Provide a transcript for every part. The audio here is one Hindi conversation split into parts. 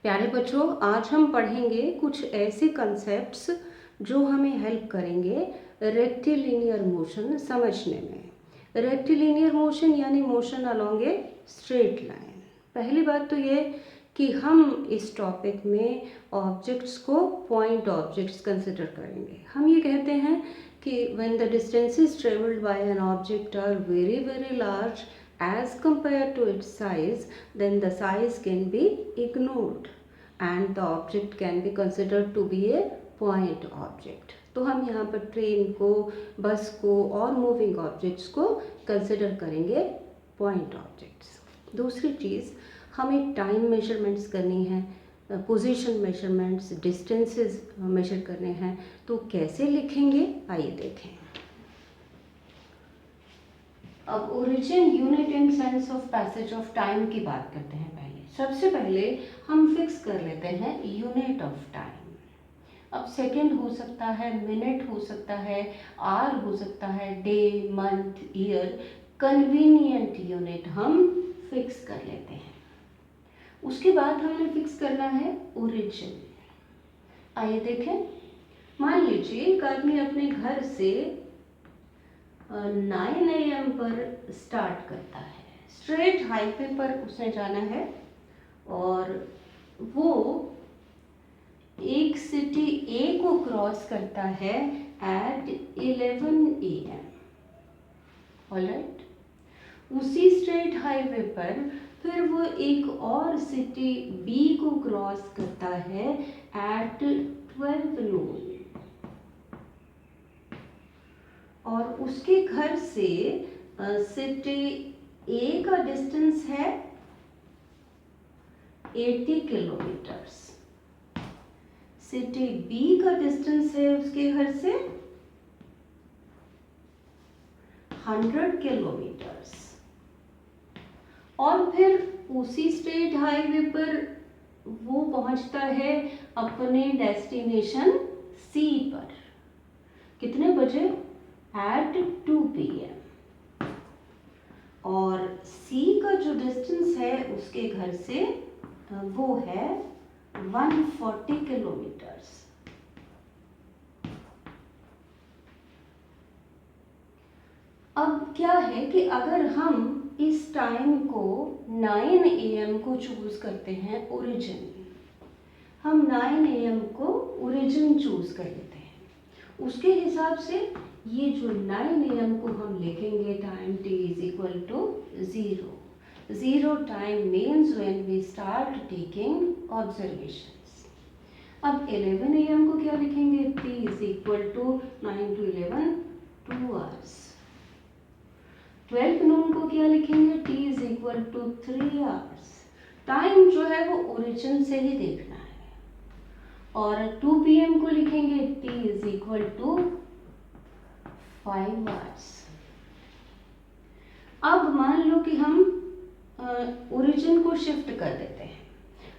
प्यारे बच्चों, आज हम पढ़ेंगे कुछ ऐसे कंसेप्ट्स जो हमें हेल्प करेंगे रेक्टिलिनियर मोशन समझने में। रेक्टिलिनियर मोशन यानी motion along a straight line. पहली बात तो ये कि हम इस टॉपिक में ऑब्जेक्ट्स को पॉइंट ऑब्जेक्ट्स कंसिडर करेंगे। हम ये कहते हैं कि when the distances travelled by an object are very very large as compared to its size, then the size can be ignored and the object can be considered to be a point object. तो हम यहाँ पर ट्रेन को, बस को और मूविंग ऑब्जेक्ट्स को कंसिडर करेंगे पॉइंट ऑब्जेक्ट्स। दूसरी चीज़, हमें टाइम मेजरमेंट्स करनी है, पोजीशन मेजरमेंट्स, डिस्टेंसेस मेजर करने हैं। तो कैसे लिखेंगे आइए देखें। अब origin, unit and sense of passage of time की बात करते हैं। सबसे पहले हम फिक्स कर लेते हैं यूनिट ऑफ टाइम। अब सेकंड हो सकता है, मिनट हो सकता है, आवर हो सकता है, day, month, year, convenient unit हम फिक्स कर लेते हैं। उसके बाद हमें फिक्स करना है ओरिजिन। आइए देखें। मान लीजिए एक आदमी अपने घर से 9 AM पर स्टार्ट करता है। स्ट्रेट हाईवे पर उसने जाना है और वो एक सिटी ए को क्रॉस करता है एट 11 AM। ऑलराइट, उसी स्ट्रेट हाईवे पर फिर वो एक और सिटी बी को क्रॉस करता है एट 12 noon और उसके घर से सिटी ए का डिस्टेंस है 80 किलोमीटर्स। सिटी बी का डिस्टेंस है उसके घर से 100 किलोमीटर्स। और फिर उसी स्टेट हाईवे पर वो पहुंचता है अपने डेस्टिनेशन सी पर। कितने बजे? At 2 PM। और सी का जो डिस्टेंस है उसके घर से वो है 140 किलोमीटर्स। अब क्या है कि अगर हम इस टाइम को 9 AM को चूज करते हैं ओरिजिन, हम 9 AM को ओरिजिन चूज कर लेते हैं। उसके हिसाब से ये जो 9 AM को हम लिखेंगे time t is equal to 0. 0 time means when we start taking observations. अब 11 AM को क्या लिखेंगे? t is equal to 9 to 11 2 hours. 12 noon को क्या लिखेंगे? t is equal to 3 hours. Time जो है वो ओरिजिन से ही देखना है। और 2 PM को लिखेंगे t is equal to 5 hours. अब मान लो कि हम ओरिजिन को शिफ्ट कर देते हैं।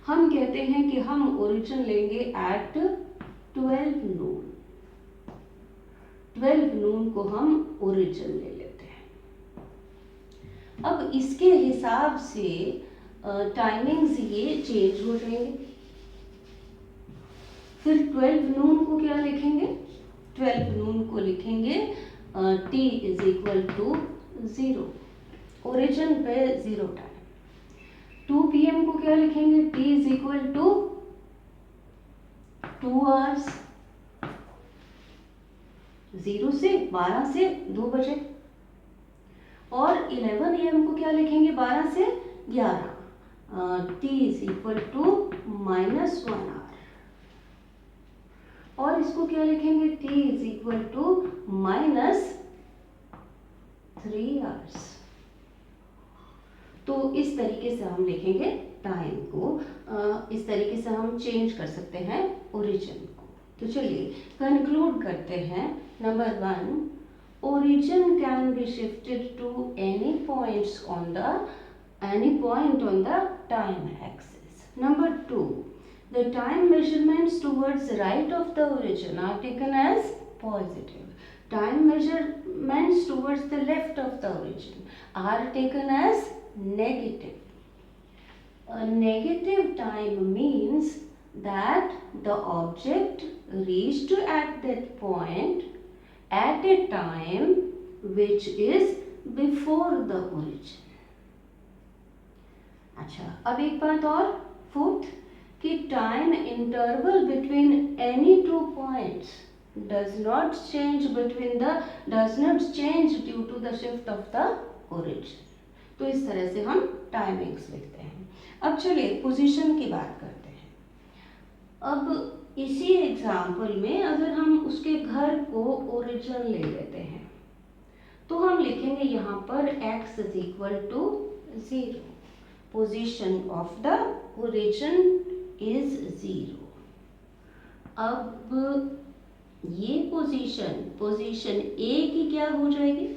हम कहते हैं कि हम ओरिजिन लेंगे एट 12 noon। 12 noon को हम ओरिजिन ले लेते हैं। अब इसके हिसाब से टाइमिंग्स ये चेंज हो जाएंगे। फिर 12 noon को क्या लिखेंगे? 12 noon को लिखेंगे t is equal to 0। Origin पे 0 टाइम। 2 PM को क्या लिखेंगे? t is equal to 2 hours। 0 से 12 से 2 बजे। और 11 AM को क्या लिखेंगे? 12 से 11। t is equal to -1 hour। और इसको क्या लिखेंगे? t is equal to -3 hours। तो इस तरीके से हम लिखेंगे टाइम को। इस तरीके से हम चेंज कर सकते हैं ओरिजिन को। तो चलिए कंक्लूड करते हैं। Number 1, origin can be shifted to any point on the time axis. Number 2, the time measurements towards the right of the origin are taken as positive. Time measurements towards the left of the origin are taken as negative. A negative time means that the object reached at that point at a time which is before the origin. अच्छा, अब एक बात और fourth कि time interval between any two points does not change due to the shift of the origin. तो इस तरह से हम टाइमिंग्स लिखते हैं। अब चलिए पोजीशन की बात करते हैं। अब इसी एग्जाम्पल में अगर हम उसके घर को ओरिजिन ले लेते हैं तो हम लिखेंगे यहाँ पर x is equal to 0, position of the origin is 0। अब ये पोजीशन A की क्या हो जाएगी,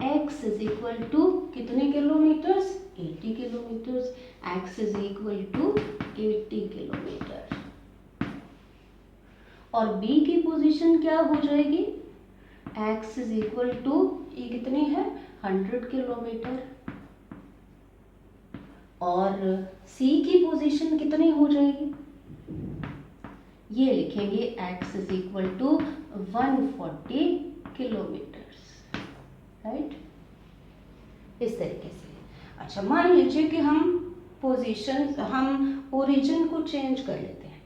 x इज इक्वल टू कितने kilometres, 80 kilometres, x is equal to 80 kilometre. और B की पोजीशन क्या हो जाएगी, x इज इक्वल टू ये कितनी है 100 किलोमीटर, और C की पोजीशन कितनी हो जाएगी, ये लिखेंगे x is equal to 140 kilometres, right, इस तरीके से। अच्छा, मान लीजिए कि हम ओरिजिन को चेंज कर लेते हैं।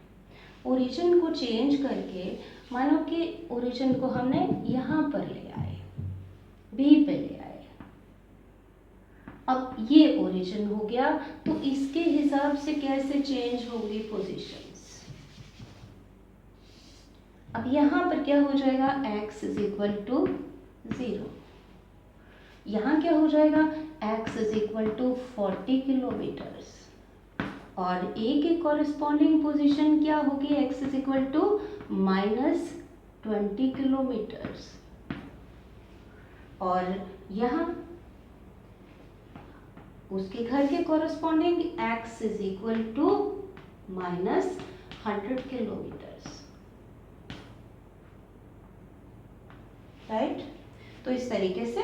ओरिजिन को चेंज करके मानो कि ओरिजिन को हमने यहाँ पर ले आए, B पे ले आए। अब ये ओरिजिन हो गया, तो इसके हिसाब से कैसे चेंज होगी पोजीशंस। अब यहाँ पर क्या हो जाएगा, x इज इक्वल टू 0, यहाँ क्या हो जाएगा, x is equal to 40 kilometres, और A के कॉरेस्पॉन्डिंग पोजीशन क्या होगी, x is equal to -20 kilometres, और यहाँ उसके घर के corresponding x is equal to -100 kilometres, right. तो इस तरीके से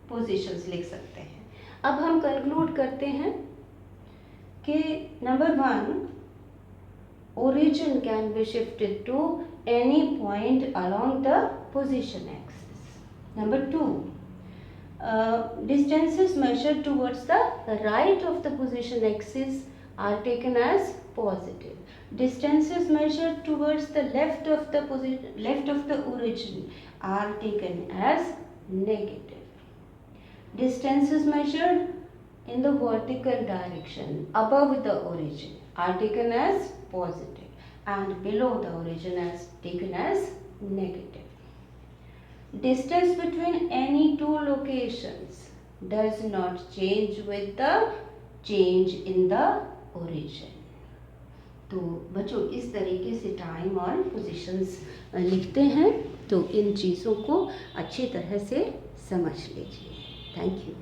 पोजीशंस लिख सकते हैं। अब हम कंक्लूड करते हैं कि number 1, origin can be shifted to any point along the position axis. Number 2, distances measured towards the right of the position axis are taken as positive. Distances measured towards the left of the origin are taken as negative. Distances measured in the vertical direction above the origin are taken as positive, and below the origin is taken as negative. Distance between any two locations does not change with the change in the origin. तो बच्चों इस तरीके से टाइम और पोजीशंस लिखते हैं, तो इन चीज़ों को अच्छी तरह से समझ लीजिए। Thank you.